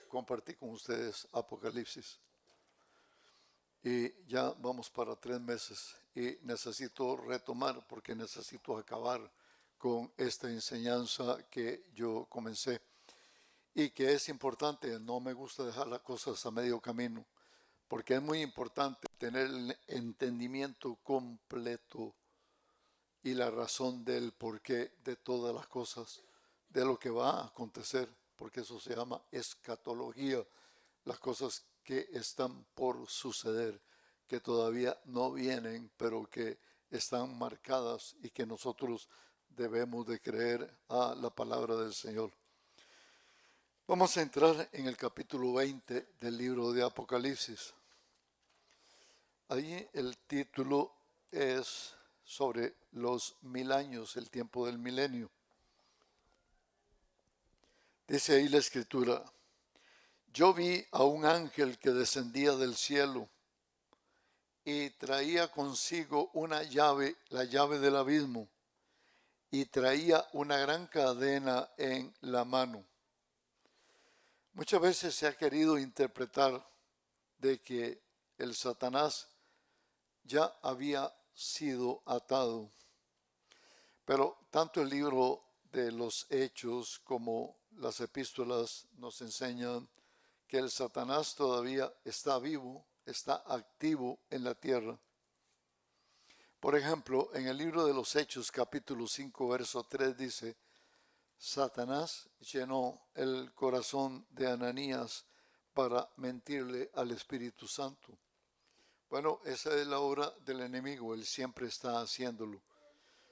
compartí con ustedes Apocalipsis y ya vamos para 3 meses y necesito retomar porque necesito acabar con esta enseñanza que yo comencé y que es importante. No me gusta dejar las cosas a medio camino porque es muy importante tener el entendimiento completo y la razón del porqué de todas las cosas, de lo que va a acontecer, porque eso se llama escatología, las cosas que están por suceder, que todavía no vienen, pero que están marcadas y que nosotros debemos de creer a la palabra del Señor. Vamos a entrar en el capítulo 20 del libro de Apocalipsis. Allí el título es sobre los 1000 años, el tiempo del milenio. Dice ahí la escritura: yo vi a un ángel que descendía del cielo y traía consigo una llave, la llave del abismo, y traía una gran cadena en la mano. Muchas veces se ha querido interpretar de que el Satanás ya había sido atado, pero tanto el libro de los Hechos como las epístolas nos enseñan que el Satanás todavía está vivo, está activo en la tierra. Por ejemplo, en el libro de los Hechos, capítulo 5, verso 3 dice: Satanás llenó el corazón de Ananías para mentirle al Espíritu Santo. Bueno, esa es la obra del enemigo, él siempre está haciéndolo.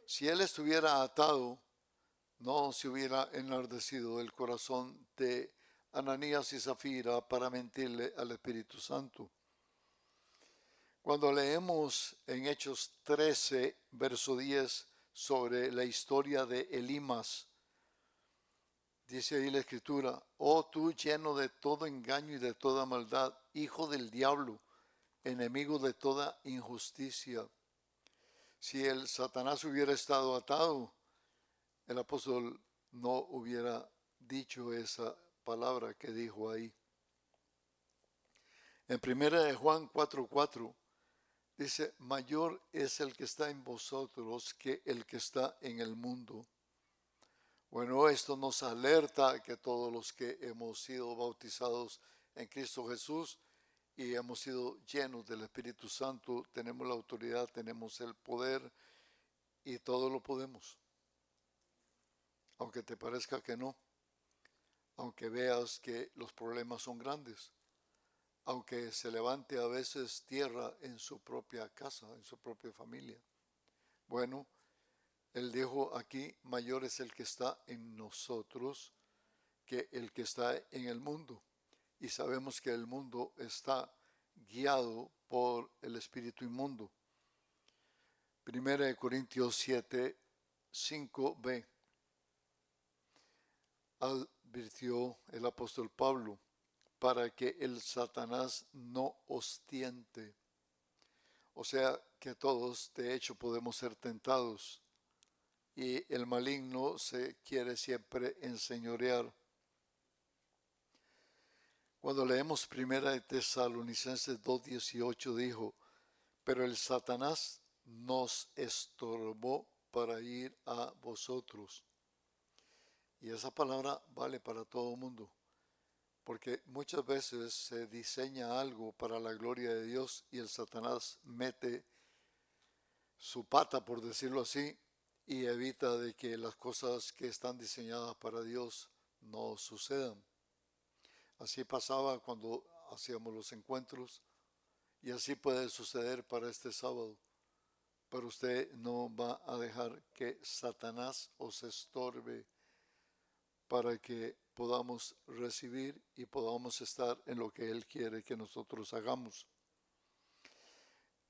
Si él estuviera atado, no se hubiera enardecido el corazón de Ananías y Zafira para mentirle al Espíritu Santo. Cuando leemos en Hechos 13, verso 10, sobre la historia de Elimas, dice ahí la escritura: oh tú lleno de todo engaño y de toda maldad, hijo del diablo, enemigo de toda injusticia. Si el Satanás hubiera estado atado, el apóstol no hubiera dicho esa palabra que dijo ahí. En 1 Juan 4:4 dice: mayor es el que está en vosotros que el que está en el mundo. Bueno, esto nos alerta que todos los que hemos sido bautizados en Cristo Jesús y hemos sido llenos del Espíritu Santo, tenemos la autoridad, tenemos el poder y todo lo podemos. Aunque te parezca que no, aunque veas que los problemas son grandes, aunque se levante a veces tierra en su propia casa, en su propia familia. Bueno, él dijo aquí: mayor es el que está en nosotros que el que está en el mundo. Y sabemos que el mundo está guiado por el espíritu inmundo. 1 Corintios 7, 5b. Advirtió el apóstol Pablo para que el Satanás no os tiente. O sea que todos de hecho podemos ser tentados y el maligno se quiere siempre enseñorear. Cuando leemos 1 Tesalonicenses 2:18 dijo: pero el Satanás nos estorbó para ir a vosotros. Y esa palabra vale para todo el mundo, porque muchas veces se diseña algo para la gloria de Dios y el Satanás mete su pata, por decirlo así, y evita de que las cosas que están diseñadas para Dios no sucedan. Así pasaba cuando hacíamos los encuentros y así puede suceder para este sábado. Pero usted no va a dejar que Satanás os estorbe para que podamos recibir y podamos estar en lo que Él quiere que nosotros hagamos.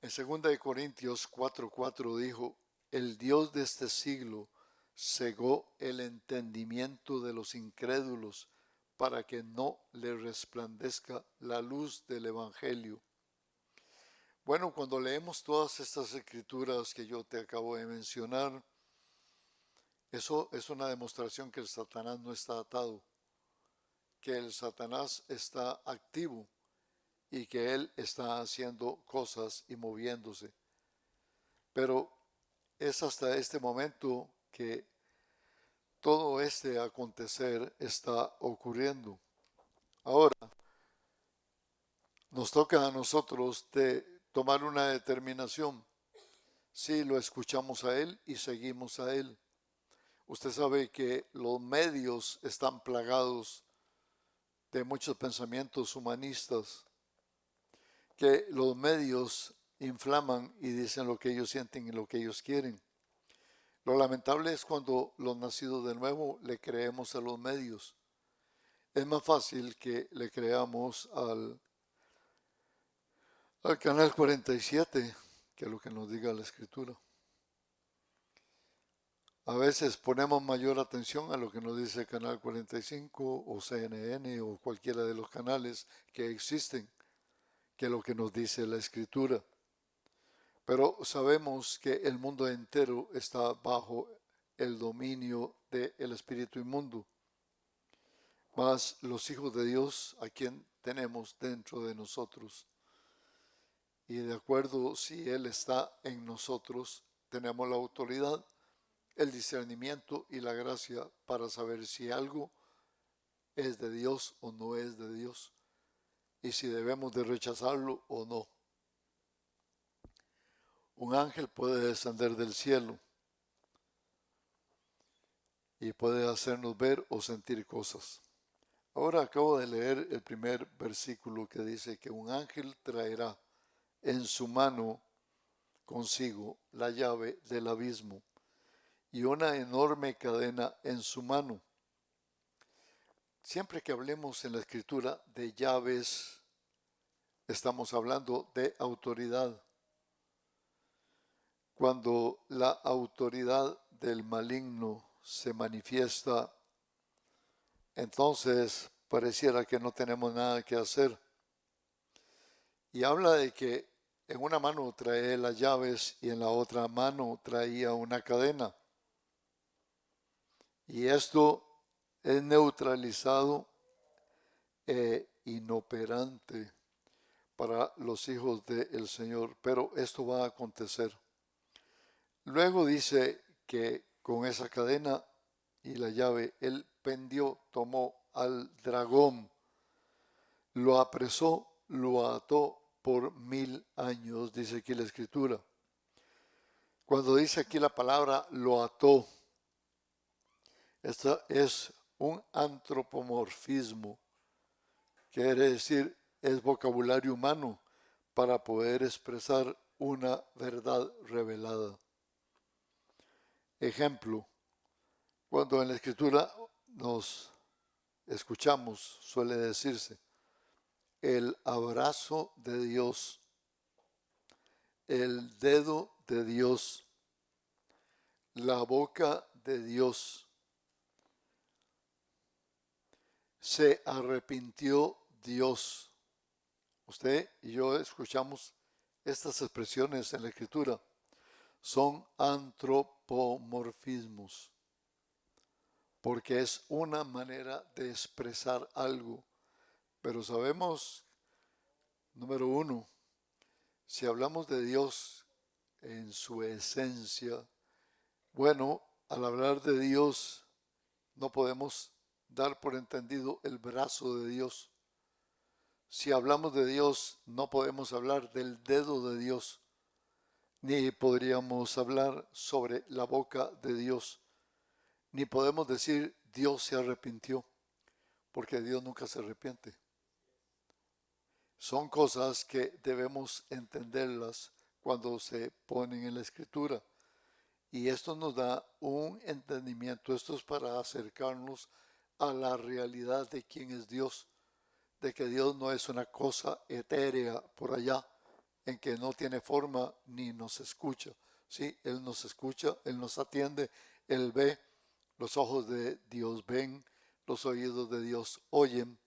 En 2 Corintios 4:4 dijo: el Dios de este siglo cegó el entendimiento de los incrédulos para que no le resplandezca la luz del Evangelio. Bueno, cuando leemos todas estas escrituras que yo te acabo de mencionar, eso es una demostración que el Satanás no está atado. que el Satanás está activo y que él está haciendo cosas y moviéndose. Pero es hasta este momento que todo este acontecer está ocurriendo. Ahora, nos toca a nosotros de tomar una determinación. Si lo escuchamos a él y seguimos a él. Usted sabe que los medios están plagados de muchos pensamientos humanistas, que los medios inflaman y dicen lo que ellos sienten y lo que ellos quieren. Lo lamentable es cuando los nacidos de nuevo le creemos a los medios. Es más fácil que le creamos al canal 47 que lo que nos diga la escritura. A veces ponemos mayor atención a lo que nos dice el canal 45 o CNN o cualquiera de los canales que existen que lo que nos dice la escritura. Pero sabemos que el mundo entero está bajo el dominio del espíritu inmundo. Mas los hijos de Dios, a quien tenemos dentro de nosotros. Y de acuerdo si Él está en nosotros, tenemos la autoridad, el discernimiento y la gracia para saber si algo es de Dios o no es de Dios. Y si debemos de rechazarlo o no. Un ángel puede descender del cielo y puede hacernos ver o sentir cosas. Ahora acabo de leer el primer versículo que dice que un ángel traerá en su mano consigo la llave del abismo y una enorme cadena en su mano. Siempre que hablemos en la escritura de llaves, estamos hablando de autoridad. Cuando la autoridad del maligno se manifiesta, entonces pareciera que no tenemos nada que hacer. Y habla de que en una mano trae las llaves y en la otra mano traía una cadena. Y esto es neutralizado e inoperante para los hijos del Señor, pero esto va a acontecer. Luego dice que con esa cadena y la llave, él pendió, tomó al dragón, lo apresó, lo ató por 1000 años, dice aquí la escritura. Cuando dice aquí la palabra lo ató, esto es un antropomorfismo, quiere decir es vocabulario humano para poder expresar una verdad revelada. Ejemplo, cuando en la escritura nos escuchamos, suele decirse, el abrazo de Dios, el dedo de Dios, la boca de Dios. Se arrepintió Dios. Usted y yo escuchamos estas expresiones en la escritura. Son antropomorfismos, porque es una manera de expresar algo. Pero sabemos, número uno, si hablamos de Dios en su esencia, bueno, al hablar de Dios no podemos dar por entendido el brazo de Dios. Si hablamos de Dios no podemos hablar del dedo de Dios, ni podríamos hablar sobre la boca de Dios, ni podemos decir Dios se arrepintió, porque Dios nunca se arrepiente. Son cosas que debemos entenderlas cuando se ponen en la escritura. Y esto nos da un entendimiento. Esto es para acercarnos a la realidad de quién es Dios. De que Dios no es una cosa etérea por allá, en que no tiene forma ni nos escucha. Sí, Él nos escucha, Él nos atiende, Él ve. Los ojos de Dios ven, los oídos de Dios oyen.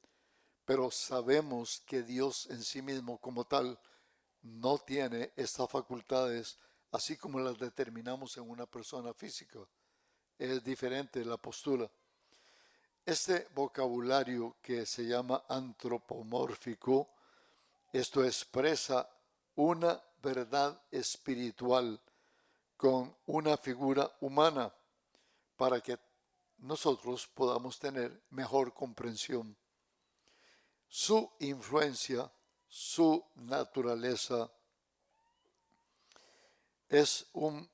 Pero sabemos que Dios en sí mismo como tal no tiene estas facultades así como las determinamos en una persona física. Es diferente la postura. Este vocabulario que se llama antropomórfico, esto expresa una verdad espiritual con una figura humana para que nosotros podamos tener mejor comprensión. Su influencia, su naturaleza es un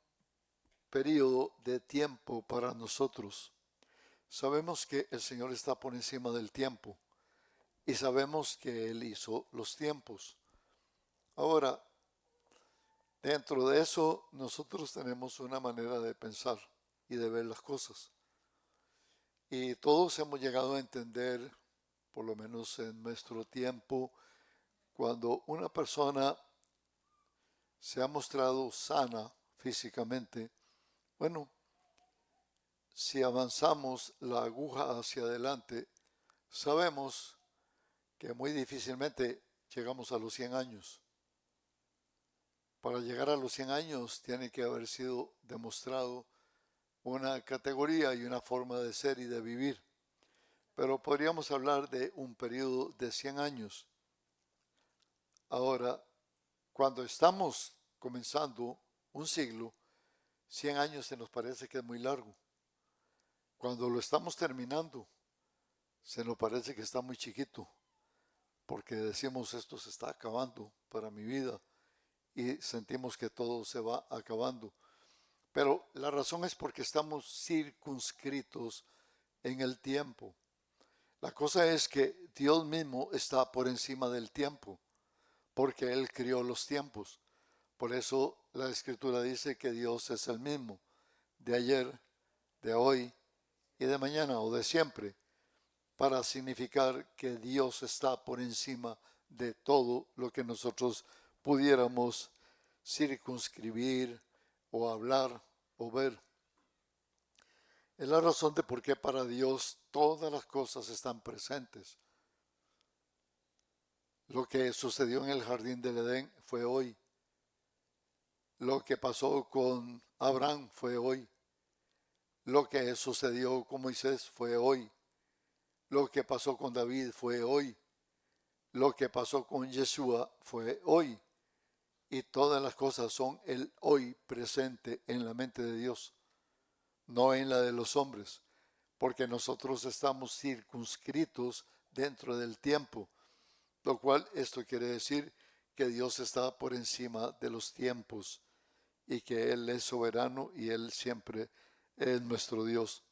periodo de tiempo para nosotros. Sabemos que el Señor está por encima del tiempo y sabemos que Él hizo los tiempos. Ahora, dentro de eso, nosotros tenemos una manera de pensar y de ver las cosas. Y todos hemos llegado a entender, por lo menos en nuestro tiempo, cuando una persona se ha mostrado sana físicamente, bueno, si avanzamos la aguja hacia adelante, sabemos que muy difícilmente llegamos a los 100 años. Para llegar a los 100 años tiene que haber sido demostrado una categoría y una forma de ser y de vivir. Pero podríamos hablar de un periodo de 100 años. Ahora, cuando estamos comenzando un siglo, 100 años se nos parece que es muy largo. Cuando lo estamos terminando, se nos parece que está muy chiquito, porque decimos esto se está acabando para mi vida y sentimos que todo se va acabando. Pero la razón es porque estamos circunscritos en el tiempo. La cosa es que Dios mismo está por encima del tiempo, porque Él crió los tiempos. Por eso la Escritura dice que Dios es el mismo, de ayer, de hoy y de mañana o de siempre, para significar que Dios está por encima de todo lo que nosotros pudiéramos circunscribir o hablar o ver. Es la razón de por qué para Dios todas las cosas están presentes. Lo que sucedió en el jardín del Edén fue hoy. Lo que pasó con Abraham fue hoy. Lo que sucedió con Moisés fue hoy. Lo que pasó con David fue hoy. Lo que pasó con Yeshua fue hoy. Y todas las cosas son el hoy presente en la mente de Dios, no en la de los hombres, porque nosotros estamos circunscritos dentro del tiempo, lo cual esto quiere decir que Dios está por encima de los tiempos y que Él es soberano y Él siempre es nuestro Dios.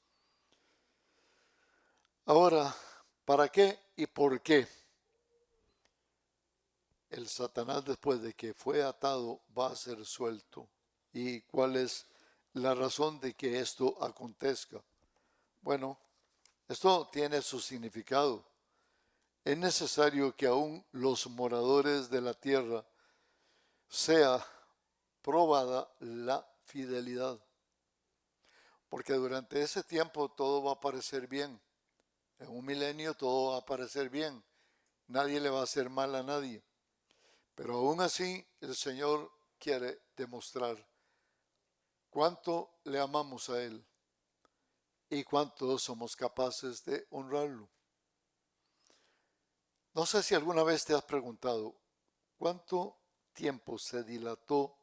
Ahora, ¿para qué y por qué el Satanás, después de que fue atado, va a ser suelto? ¿Y cuál es la razón de que esto acontezca? Bueno, esto tiene su significado. Es necesario que aún los moradores de la tierra sea probada la fidelidad, porque durante ese tiempo todo va a parecer bien. En un milenio todo va a parecer bien. Nadie le va a hacer mal a nadie. Pero aún así el Señor quiere demostrar cuánto le amamos a Él y cuánto somos capaces de honrarlo. No sé si alguna vez te has preguntado cuánto tiempo se dilató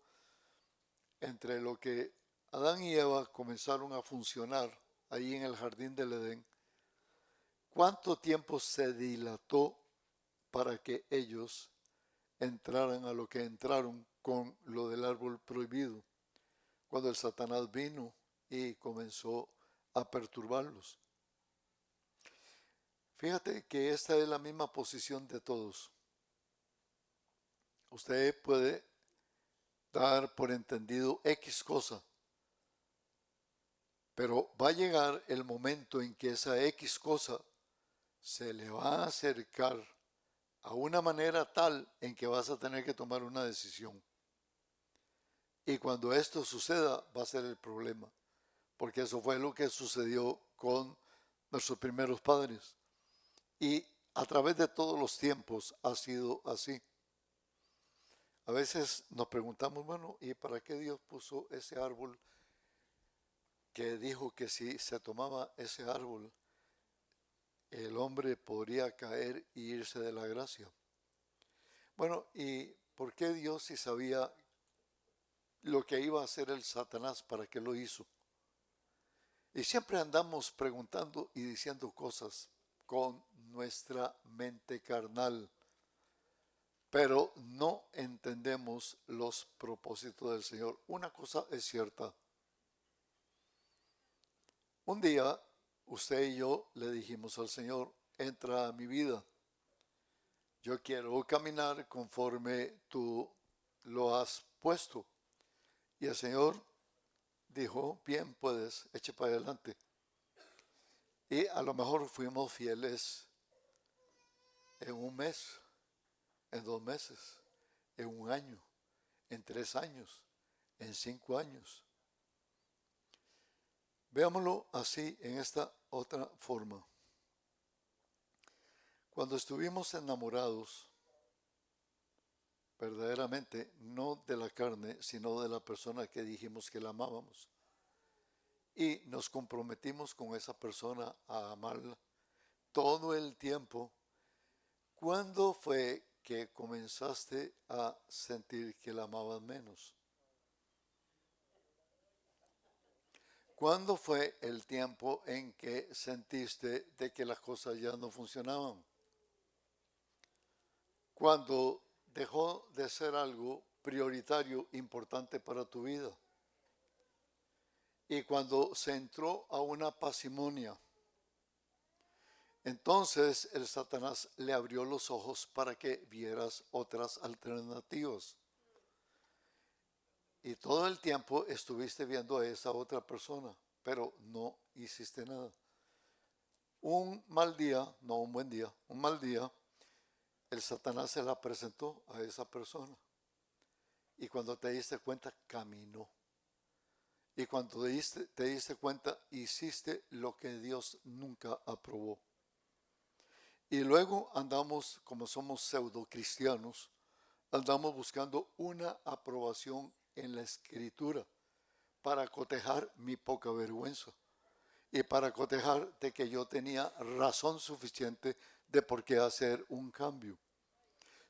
entre lo que Adán y Eva comenzaron a funcionar ahí en el jardín del Edén. ¿Cuánto tiempo se dilató para que ellos entraran a lo que entraron con lo del árbol prohibido? Cuando el Satanás vino y comenzó a perturbarlos. Fíjate que esta es la misma posición de todos. Usted puede dar por entendido X cosa, pero va a llegar el momento en que esa X cosa se le va a acercar a una manera tal en que vas a tener que tomar una decisión. Y cuando esto suceda va a ser el problema, porque eso fue lo que sucedió con nuestros primeros padres. Y a través de todos los tiempos ha sido así. A veces nos preguntamos, bueno, ¿y para qué Dios puso ese árbol que dijo que si se tomaba ese árbol el hombre podría caer y irse de la gracia. Bueno, ¿y por qué Dios, si sabía lo que iba a hacer el Satanás, para qué lo hizo? Y siempre andamos preguntando y diciendo cosas con nuestra mente carnal, pero no entendemos los propósitos del Señor. Una cosa es cierta. Un día usted y yo le dijimos al Señor: entra a mi vida. Yo quiero caminar conforme tú lo has puesto. Y el Señor dijo: bien, puedes, eche para adelante. Y a lo mejor fuimos fieles en un mes, en 2 meses, en un año, en 3 años, en 5 años. Veámoslo así, en esta otra forma. Cuando estuvimos enamorados, verdaderamente, no de la carne, sino de la persona que dijimos que la amábamos, y nos comprometimos con esa persona a amarla todo el tiempo, ¿cuándo fue que comenzaste a sentir que la amabas menos? ¿Cuándo fue el tiempo en que sentiste de que las cosas ya no funcionaban? Cuando dejó de ser algo prioritario, importante para tu vida. Y cuando se entró a una pasimonia, entonces el Satanás le abrió los ojos para que vieras otras alternativas. Y todo el tiempo estuviste viendo a esa otra persona, pero no hiciste nada. Un mal día, no un buen día, un mal día, el Satanás se la presentó a esa persona. Y cuando te diste cuenta, caminó. Y cuando te diste cuenta, hiciste lo que Dios nunca aprobó. Y luego andamos, como somos pseudo cristianos, andamos buscando una aprobación en la Escritura para cotejar mi poca vergüenza y para cotejar de que yo tenía razón suficiente de por qué hacer un cambio.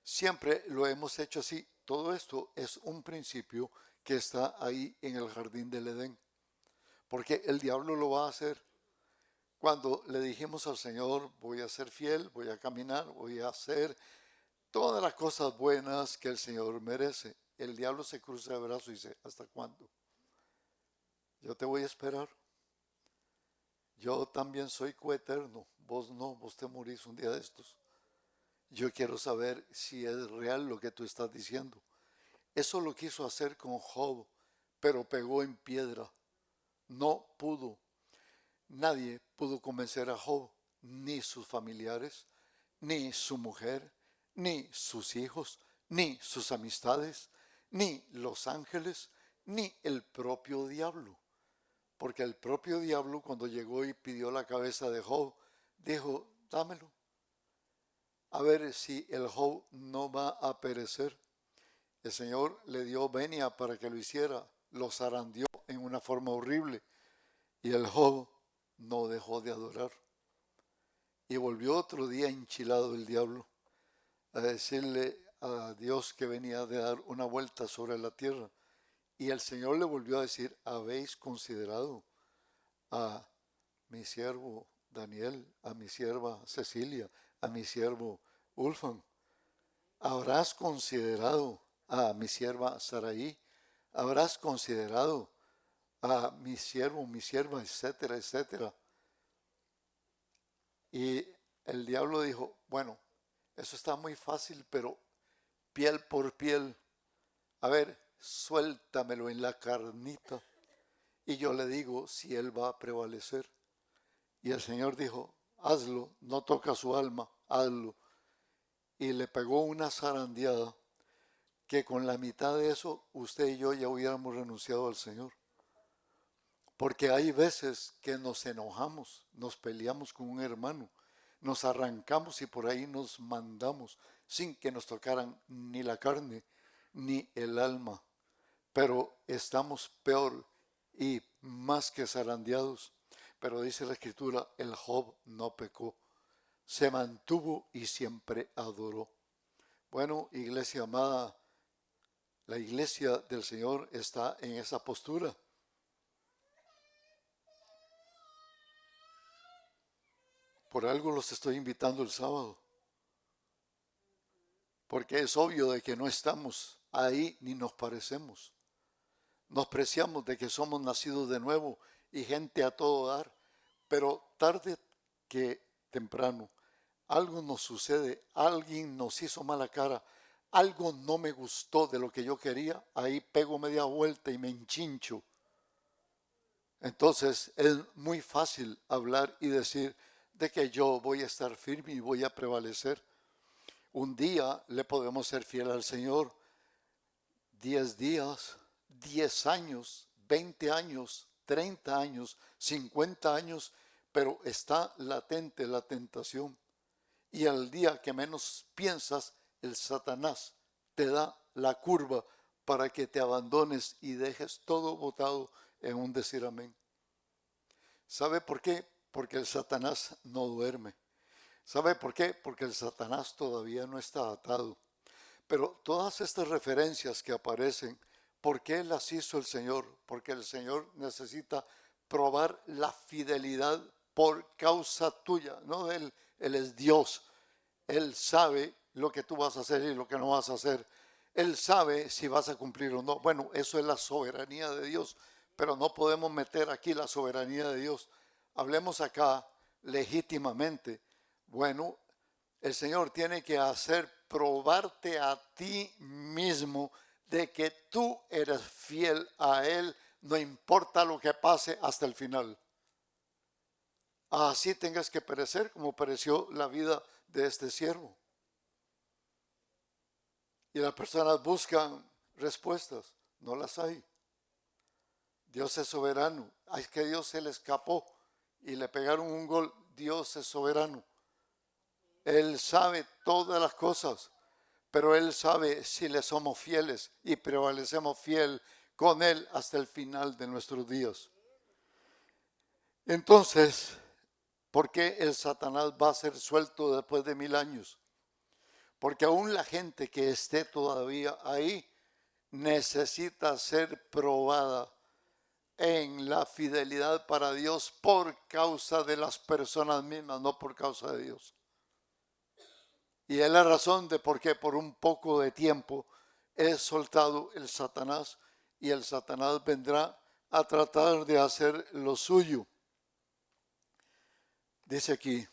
Siempre lo hemos hecho así. Todo esto es un principio que está ahí en el jardín del Edén, porque el diablo lo va a hacer. Cuando le dijimos al Señor: voy a ser fiel, voy a caminar, voy a hacer todas las cosas buenas que el Señor merece, el diablo se cruza de brazos y dice: ¿hasta cuándo? Yo te voy a esperar. Yo también soy coeterno, vos no, vos te morís un día de estos. Yo quiero saber si es real lo que tú estás diciendo. Eso lo quiso hacer con Job, pero pegó en piedra. No pudo. Nadie pudo convencer a Job, ni sus familiares, ni su mujer, ni sus hijos, ni sus amistades, ni los ángeles, ni el propio diablo. Porque el propio diablo, cuando llegó y pidió la cabeza de Job, dijo: dámelo, a ver si el Job no va a perecer. El Señor le dio venia para que lo hiciera, lo zarandeó en una forma horrible, y el Job no dejó de adorar. Y volvió otro día enchilado el diablo a decirle a Dios que venía de dar una vuelta sobre la tierra. Y el Señor le volvió a decir: ¿habéis considerado a mi siervo Daniel, a mi sierva Cecilia, a mi siervo Ulfan? ¿Habrás considerado a mi sierva Saraí? ¿Habrás considerado a mi siervo, mi sierva, etcétera, etcétera? Y el diablo dijo: bueno, eso está muy fácil, pero piel por piel, a ver, suéltamelo en la carnita y yo le digo si él va a prevalecer. Y el Señor dijo: hazlo, no toca su alma, hazlo. Y le pegó una zarandeada que con la mitad de eso usted y yo ya hubiéramos renunciado al Señor. Porque hay veces que nos enojamos, nos peleamos con un hermano, nos arrancamos y por ahí nos mandamos sin que nos tocaran ni la carne ni el alma. Pero estamos peor y más que zarandeados. Pero dice la Escritura: el Job no pecó. se mantuvo y siempre adoró. Bueno, iglesia amada, la iglesia del Señor está en esa postura. Por algo los estoy invitando el sábado, porque es obvio de que no estamos ahí ni nos parecemos. Nos preciamos de que somos nacidos de nuevo y gente a todo dar, pero tarde que temprano algo nos sucede, alguien nos hizo mala cara, algo no me gustó de lo que yo quería, ahí pego media vuelta y me enchincho. Entonces es muy fácil hablar y decir de que yo voy a estar firme y voy a prevalecer. Un día le podemos ser fiel al Señor, 10 días, 10 años, 20 años, 30 años, 50 años, pero está latente la tentación. Y al día que menos piensas, el Satanás te da la curva para que te abandones y dejes todo botado en un decir amén. ¿Sabe por qué? Porque el Satanás no duerme. ¿Sabe por qué? Porque el Satanás todavía no está atado. Pero todas estas referencias que aparecen, ¿por qué las hizo el Señor? Porque el Señor necesita probar la fidelidad por causa tuya. No, Él es Dios. Él sabe lo que tú vas a hacer y lo que no vas a hacer. Él sabe si vas a cumplir o no. Bueno, eso es la soberanía de Dios, pero no podemos meter aquí la soberanía de Dios. Hablemos acá legítimamente. Bueno, el Señor tiene que hacer probarte a ti mismo de que tú eres fiel a Él, no importa lo que pase hasta el final. Así tengas que perecer como pereció la vida de este siervo. Y las personas buscan respuestas, no las hay. Dios es soberano. Es que Dios se le escapó y le pegaron un gol. Dios es soberano. Él sabe todas las cosas, pero Él sabe si le somos fieles y prevalecemos fiel con Él hasta el final de nuestros días. Entonces, ¿por qué el Satanás va a ser suelto después de 1000 años? Porque aún la gente que esté todavía ahí necesita ser probada en la fidelidad para Dios por causa de las personas mismas, no por causa de Dios. Y es la razón de por qué por un poco de tiempo es soltado el Satanás y el Satanás vendrá a tratar de hacer lo suyo. Dice aquí,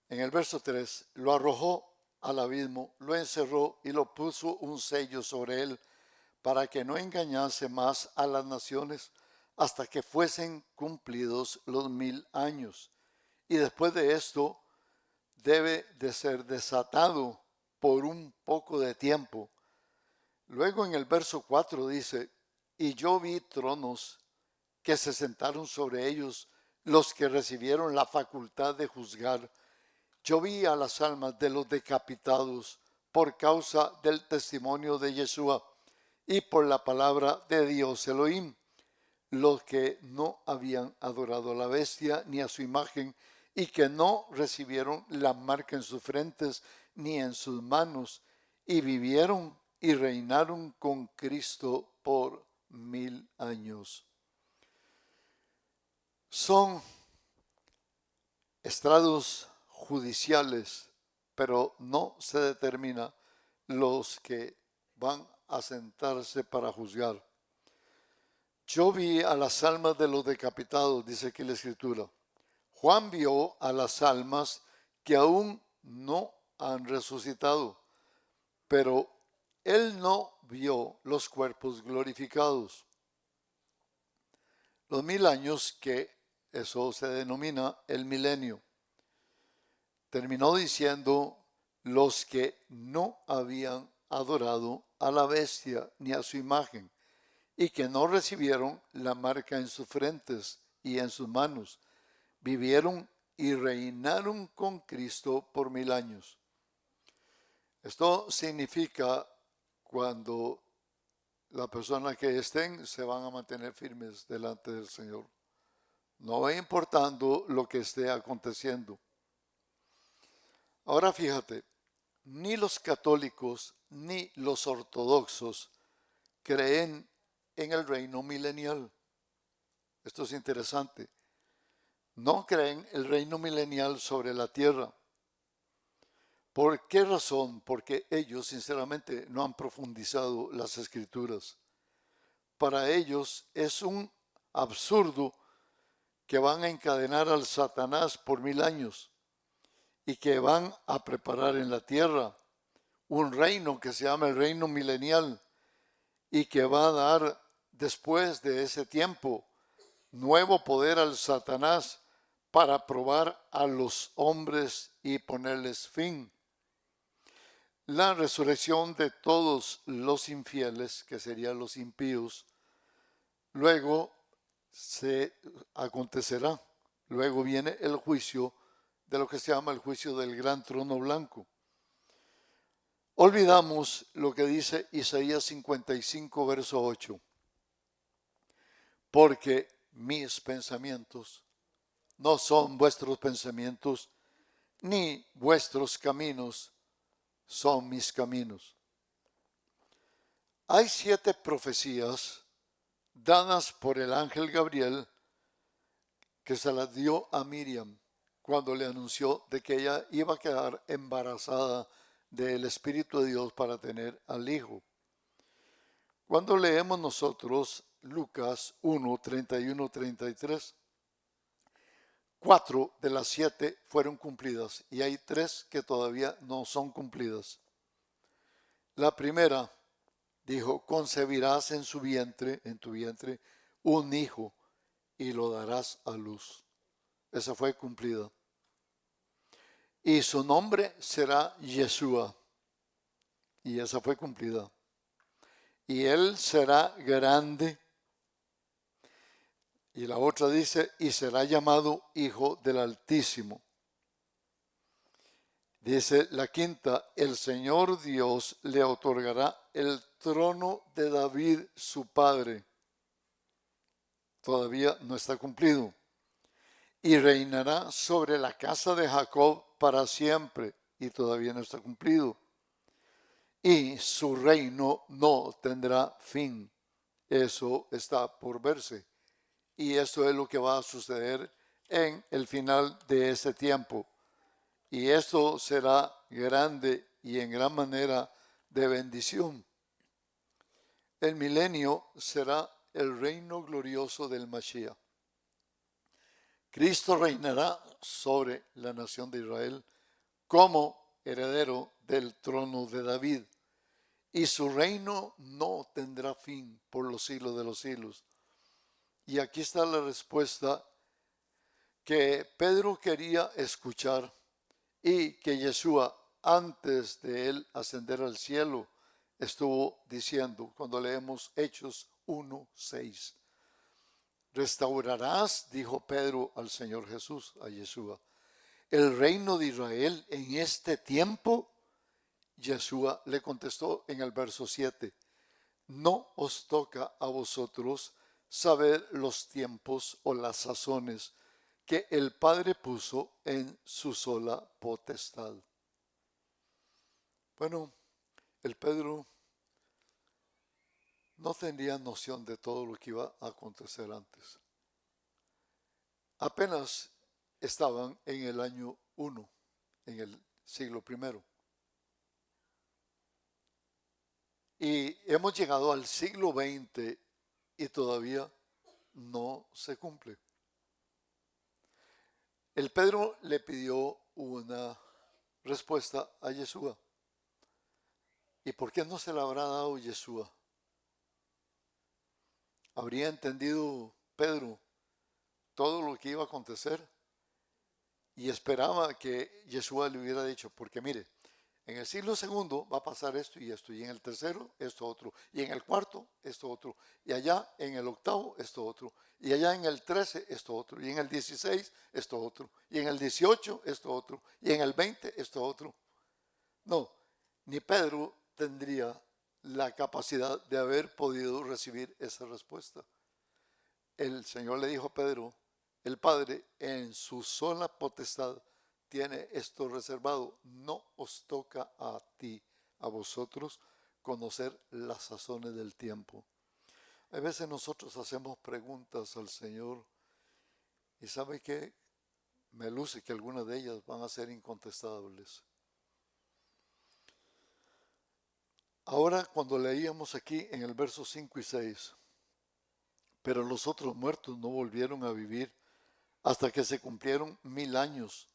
en el verso 3, lo arrojó al abismo, lo encerró y lo puso un sello sobre él para que no engañase más a las naciones hasta que fuesen cumplidos los 1000 años. Y después de esto debe de ser desatado por un poco de tiempo. Luego en el verso 4 dice, y yo vi tronos que se sentaron sobre ellos los que recibieron la facultad de juzgar. Yo vi a las almas de los decapitados por causa del testimonio de Yeshua y por la palabra de Dios Elohim, los que no habían adorado a la bestia ni a su imagen y que no recibieron la marca en sus frentes ni en sus manos, y vivieron y reinaron con Cristo por 1000 años. Son estrados judiciales, pero no se determina los que van a sentarse para juzgar. Yo vi a las almas de los decapitados, dice aquí la escritura. Juan vio a las almas que aún no han resucitado, pero él no vio los cuerpos glorificados. Los 1000 años, que eso se denomina el milenio, terminó diciendo los que no habían adorado a la bestia ni a su imagen y que no recibieron la marca en sus frentes y en sus manos, vivieron y reinaron con Cristo por 1000 años. Esto significa cuando la persona que estén se van a mantener firmes delante del Señor. no va importando lo que esté aconteciendo. Ahora fíjate, ni los católicos ni los ortodoxos creen en el reino milenial. Esto es interesante. No creen el reino milenial sobre la tierra. ¿Por qué razón? Porque ellos sinceramente no han profundizado las escrituras. Para ellos es un absurdo que van a encadenar al Satanás por 1000 años y que van a preparar en la tierra un reino que se llama el reino milenial y que va a dar después de ese tiempo nuevo poder al Satanás para probar a los hombres y ponerles fin. La resurrección de todos los infieles, que serían los impíos, luego se acontecerá. Luego viene el juicio de lo que se llama el juicio del gran trono blanco. Olvidamos lo que dice Isaías 55, verso 8. Porque mis pensamientos no son vuestros pensamientos, ni vuestros caminos son mis caminos. Hay 7 profecías dadas por el ángel Gabriel que se las dio a Miriam cuando le anunció de que ella iba a quedar embarazada del Espíritu de Dios para tener al Hijo. Cuando leemos nosotros Lucas 1, 31, 33, 4 de las 7 fueron cumplidas y hay 3 que todavía no son cumplidas. La primera dijo, concebirás en tu vientre, un hijo y lo darás a luz. Esa fue cumplida. Y su nombre será Yeshua. Y esa fue cumplida. Y él será grande. Y la otra dice, y será llamado Hijo del Altísimo. Dice la quinta, el Señor Dios le otorgará el trono de David, su padre. Todavía no está cumplido. Y reinará sobre la casa de Jacob para siempre. Y todavía no está cumplido. Y su reino no tendrá fin. Eso está por verse. Y esto es lo que va a suceder en el final de ese tiempo. Y esto será grande y en gran manera de bendición. El milenio será el reino glorioso del Mashiach. Cristo reinará sobre la nación de Israel como heredero del trono de David. Y su reino no tendrá fin por los siglos de los siglos. Y aquí está la respuesta que Pedro quería escuchar y que Yeshua, antes de él ascender al cielo, estuvo diciendo cuando leemos Hechos 1:6. Restaurarás, dijo Pedro al Señor Jesús, a Yeshua, el reino de Israel en este tiempo. Yeshua le contestó en el verso 7, no os toca a vosotros saber los tiempos o las sazones que el Padre puso en su sola potestad. Bueno, el Pedro no tenía noción de todo lo que iba a acontecer antes. Apenas estaban en el año 1, en el siglo I. Y hemos llegado al siglo XX y todavía no se cumple. El Pedro le pidió una respuesta a Yeshua. ¿Y por qué no se la habrá dado Yeshua? ¿Habría entendido Pedro todo lo que iba a acontecer? Y esperaba que Yeshua le hubiera dicho, porque mire, en el siglo segundo va a pasar esto, y en el tercero esto otro, y en el cuarto esto otro, y allá en el octavo esto otro, y allá en el 13 esto otro, y en el 16 esto otro, y en el 18 esto otro, y en el 20 esto otro. No, ni Pedro tendría la capacidad de haber podido recibir esa respuesta. El Señor le dijo a Pedro, el Padre en su sola potestad tiene esto reservado. No os toca a ti, a vosotros, conocer las sazones del tiempo. A veces nosotros hacemos preguntas al Señor y ¿sabe qué? Me luce que algunas de ellas van a ser incontestables. Ahora cuando leíamos aquí en el verso 5 y 6, pero los otros muertos no volvieron a vivir hasta que se cumplieron 1000 años.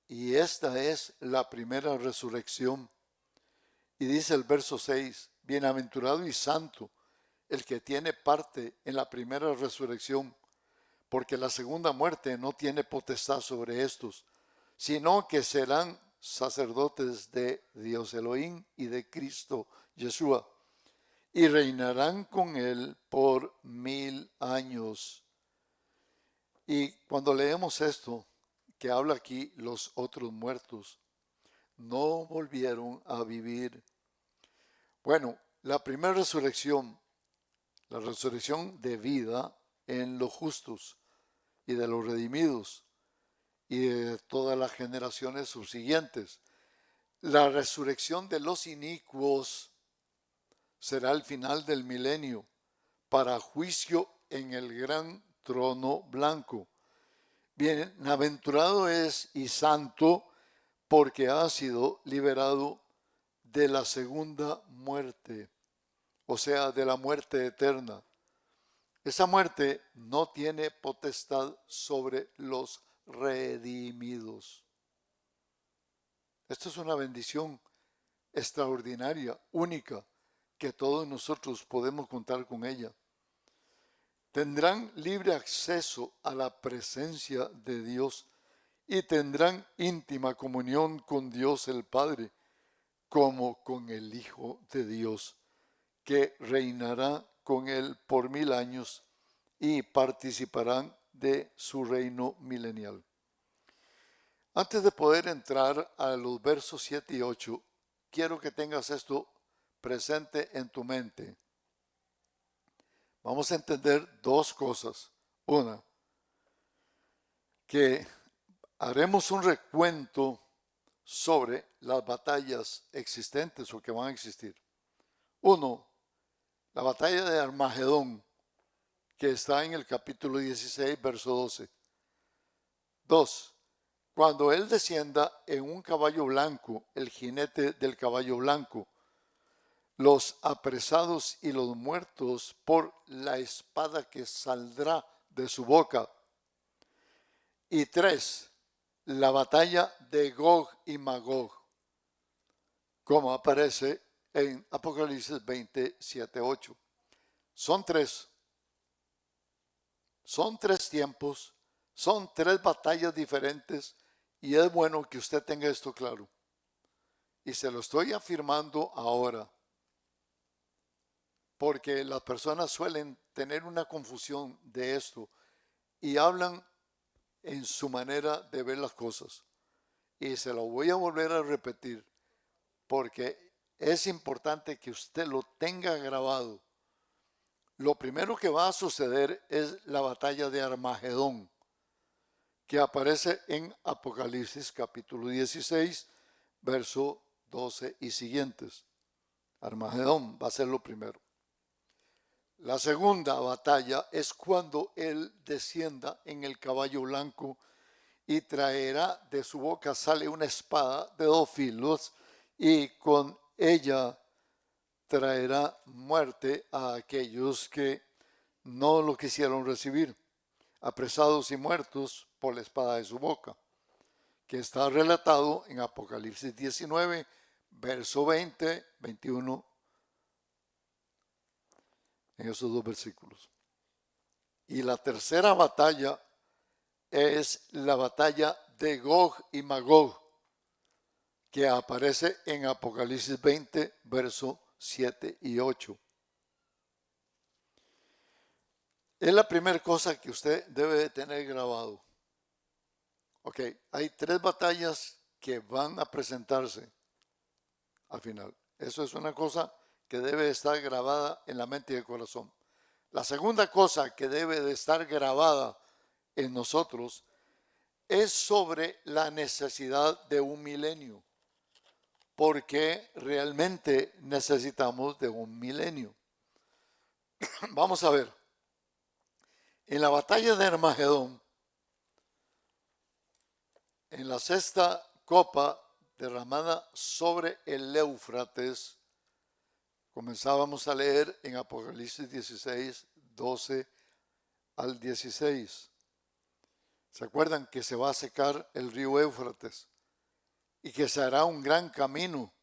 Y esta es la primera resurrección. Y dice el verso 6, bienaventurado y santo el que tiene parte en la primera resurrección, porque la segunda muerte no tiene potestad sobre estos, sino que serán sacerdotes de Dios Elohim y de Cristo Yeshua, y reinarán con él por 1000 años. Y cuando leemos esto, que habla aquí los otros muertos, no volvieron a vivir. Bueno, la primera resurrección, la resurrección de vida en los justos y de los redimidos y de todas las generaciones subsiguientes. La resurrección de los inicuos será el final del milenio para juicio en el gran trono blanco. Bienaventurado es y santo porque ha sido liberado de la segunda muerte, o sea, de la muerte eterna. Esa muerte no tiene potestad sobre los redimidos. Esto es una bendición extraordinaria, única, que todos nosotros podemos contar con ella. Tendrán libre acceso a la presencia de Dios y tendrán íntima comunión con Dios el Padre, como con el Hijo de Dios, que reinará con él por 1000 años y participarán de su reino milenial. Antes de poder entrar a los versos 7 y 8, quiero que tengas esto presente en tu mente. Vamos a entender dos cosas. Una, que haremos un recuento sobre las batallas existentes o que van a existir. Uno, la batalla de Armagedón, que está en el capítulo 16, verso 12. Dos, cuando él descienda en un caballo blanco, el jinete del caballo blanco, los apresados y los muertos por la espada que saldrá de su boca. Y tres, la batalla de Gog y Magog, como aparece en Apocalipsis 27, 8. Son tres tiempos, son tres batallas diferentes y es bueno que usted tenga esto claro. Y se lo estoy afirmando ahora, porque las personas suelen tener una confusión de esto y hablan en su manera de ver las cosas. Y se lo voy a volver a repetir, porque es importante que usted lo tenga grabado. Lo primero que va a suceder es la batalla de Armagedón, que aparece en Apocalipsis capítulo 16, verso 12 y siguientes. Armagedón va a ser lo primero. La segunda batalla es cuando él descienda en el caballo blanco y traerá de su boca, sale una espada de 2 filos y con ella traerá muerte a aquellos que no lo quisieron recibir, apresados y muertos por la espada de su boca, que está relatado en Apocalipsis 19, verso 20, 21, en esos dos versículos. Y la tercera batalla es la batalla de Gog y Magog, que aparece en Apocalipsis 20, verso 7 y 8. Es la primera cosa que usted debe de tener grabado. Ok, hay tres batallas que van a presentarse al final. Eso es una cosa que debe de estar grabada en la mente y el corazón. La segunda cosa que debe de estar grabada en nosotros es sobre la necesidad de un milenio, porque realmente necesitamos de un milenio. Vamos a ver, en la batalla de Armagedón, en la sexta copa derramada sobre el Éufrates, comenzábamos a leer en Apocalipsis 16, 12 al 16. ¿Se acuerdan que se va a secar el río Éufrates y que se hará un gran camino?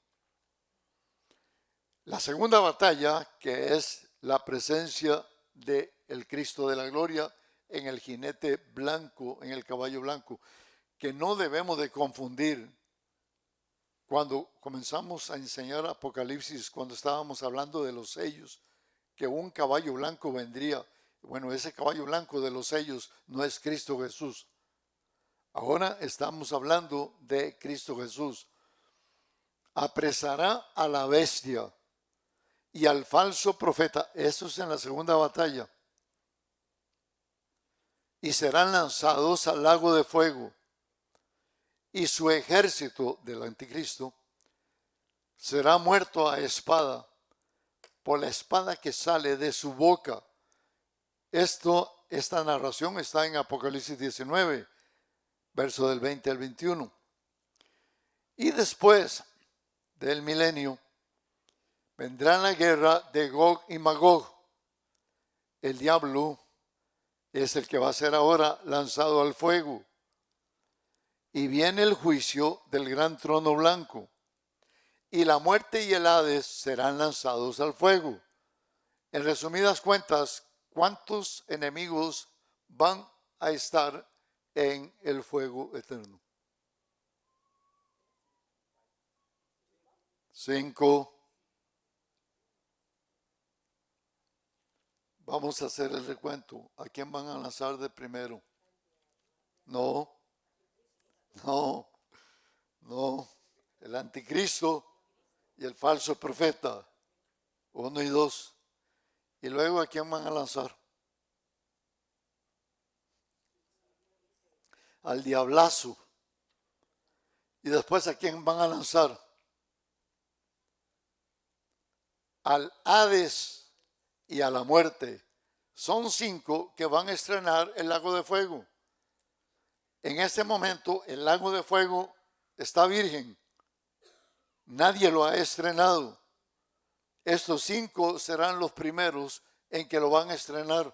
La segunda batalla, que es la presencia del Cristo de la gloria en el jinete blanco, en el caballo blanco, que no debemos de confundir. Cuando comenzamos a enseñar Apocalipsis, cuando estábamos hablando de los sellos, que un caballo blanco vendría. Bueno, ese caballo blanco de los sellos no es Cristo Jesús. Ahora estamos hablando de Cristo Jesús. Apresará a la bestia y al falso profeta. Eso es en la segunda batalla. Y serán lanzados al lago de fuego. Y su ejército del anticristo será muerto a espada, por la espada que sale de su boca. Esta narración está en Apocalipsis 19, verso del 20 al 21. Y después del milenio vendrá la guerra de Gog y Magog. El diablo es el que va a ser ahora lanzado al fuego. Y viene el juicio del gran trono blanco. Y la muerte y el Hades serán lanzados al fuego. En resumidas cuentas, ¿cuántos enemigos van a estar en el fuego eterno? 5. Vamos a hacer el recuento. ¿A quién van a lanzar de primero? No. El anticristo y el falso profeta. 1 y 2. ¿Y luego a quién van a lanzar? Al diablazo. ¿Y después a quién van a lanzar? Al Hades y a la muerte. Son 5 que van a estrenar el lago de fuego. En este momento el lago de fuego está virgen. Nadie lo ha estrenado. Estos 5 serán los primeros en que lo van a estrenar.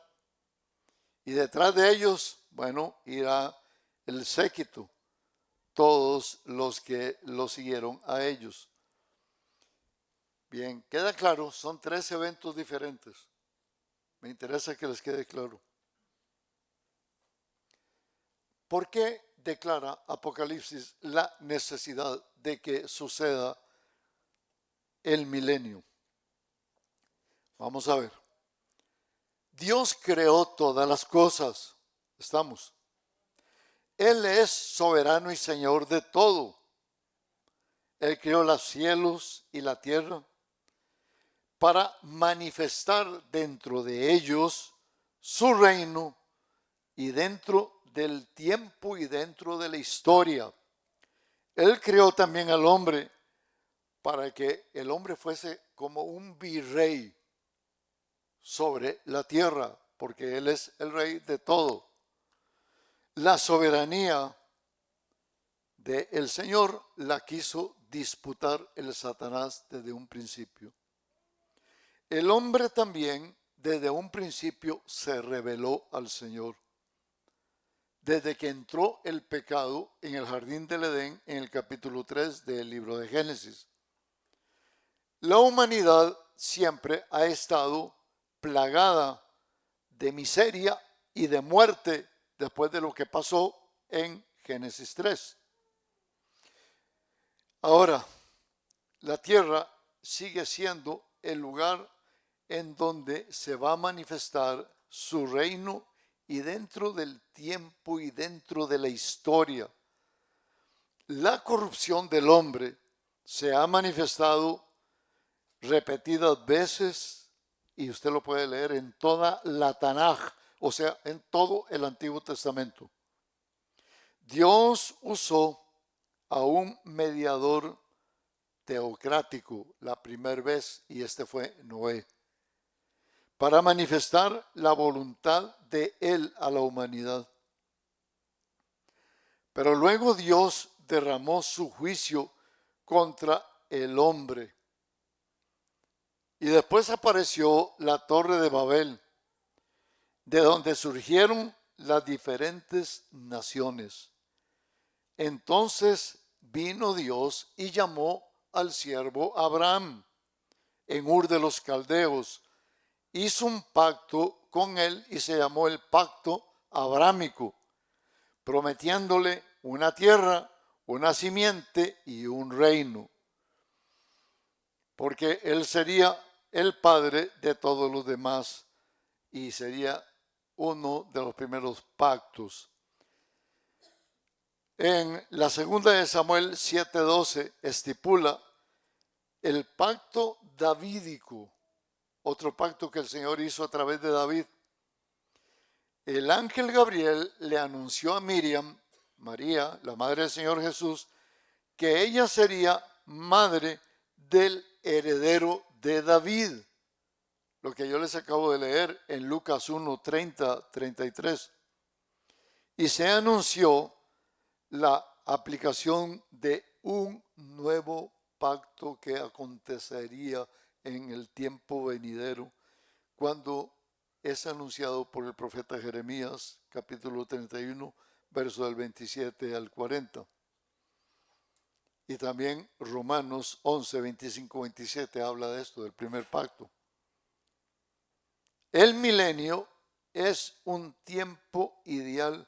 Y detrás de ellos, bueno, irá el séquito, todos los que lo siguieron a ellos. Bien, queda claro, son 3 eventos diferentes. Me interesa que les quede claro. ¿Por qué declara Apocalipsis la necesidad de que suceda el milenio? Vamos a ver. Dios creó todas las cosas. Estamos. Él es soberano y Señor de todo. Él creó los cielos y la tierra para manifestar dentro de ellos su reino y dentro del tiempo y dentro de la historia. Él creó también al hombre para que el hombre fuese como un virrey sobre la tierra, porque Él es el rey de todo. La soberanía del Señor la quiso disputar el Satanás desde un principio. El hombre también desde un principio se rebeló al Señor. Desde que entró el pecado en el jardín del Edén, en el capítulo 3 del libro de Génesis. La humanidad siempre ha estado plagada de miseria y de muerte después de lo que pasó en Génesis 3. Ahora, la tierra sigue siendo el lugar en donde se va a manifestar su reino y dentro del tiempo y dentro de la historia. La corrupción del hombre se ha manifestado repetidas veces, y usted lo puede leer en toda la Tanaj, o sea, en todo el Antiguo Testamento. Dios usó a un mediador teocrático la primera vez, y este fue Noé, para manifestar la voluntad de él a la humanidad. Pero luego Dios derramó su juicio contra el hombre. Y después apareció la Torre de Babel, de donde surgieron las diferentes naciones. Entonces vino Dios y llamó al siervo Abraham en Ur de los Caldeos. Hizo un pacto con él y se llamó el pacto abrámico, prometiéndole una tierra, una simiente y un reino, porque él sería el padre de todos los demás y sería uno de los primeros pactos. En la segunda de Samuel 7:12 estipula el pacto davídico, otro pacto que el Señor hizo a través de David. El ángel Gabriel le anunció a Miriam, María, la madre del Señor Jesús, que ella sería madre del heredero de David. Lo que yo les acabo de leer en Lucas 1:30-33. Y se anunció la aplicación de un nuevo pacto que acontecería en el tiempo venidero, cuando es anunciado por el profeta Jeremías, capítulo 31, verso del 27 al 40. Y también Romanos 11, 25, 27 habla de esto, del primer pacto. El milenio es un tiempo ideal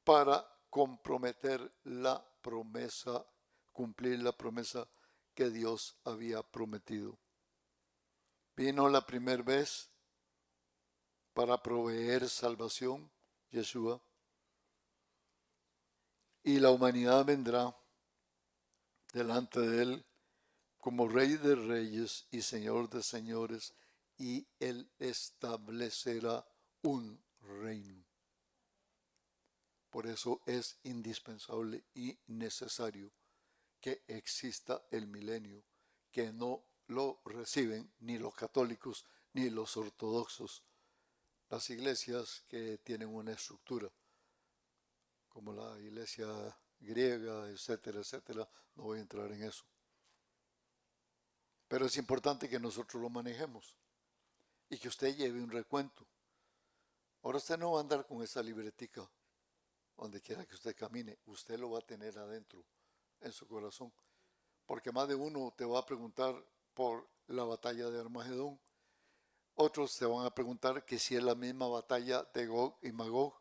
para comprometer la promesa, cumplir la promesa que Dios había prometido. Vino la primera vez para proveer salvación, Yeshua, y la humanidad vendrá delante de él como Rey de Reyes y Señor de Señores, y él establecerá un reino. Por eso es indispensable y necesario que exista el milenio, que no lo reciben ni los católicos ni los ortodoxos. Las iglesias que tienen una estructura, como la iglesia griega, etcétera, etcétera, no voy a entrar en eso. Pero es importante que nosotros lo manejemos y que usted lleve un recuento. Ahora usted no va a andar con esa libretica donde quiera que usted camine, usted lo va a tener adentro, en su corazón. Porque más de uno te va a preguntar por la batalla de Armagedón. Otros te van a preguntar que si es la misma batalla de Gog y Magog.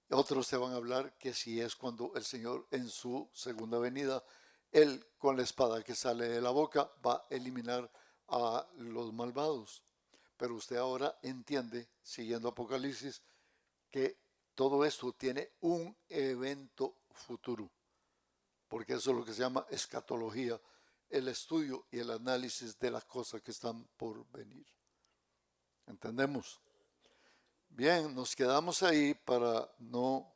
Otros te van a hablar que si es cuando el Señor en su segunda venida, él con la espada que sale de la boca va a eliminar a los malvados. Pero usted ahora entiende, siguiendo Apocalipsis, que todo esto tiene un evento futuro, porque eso es lo que se llama escatología, el estudio y el análisis de las cosas que están por venir. ¿Entendemos? Bien, nos quedamos ahí para no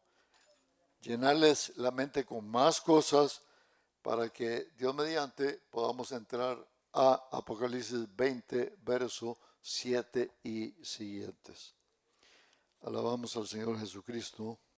llenarles la mente con más cosas, para que Dios mediante podamos entrar a Apocalipsis 20, verso 7 y siguientes. Alabamos al Señor Jesucristo.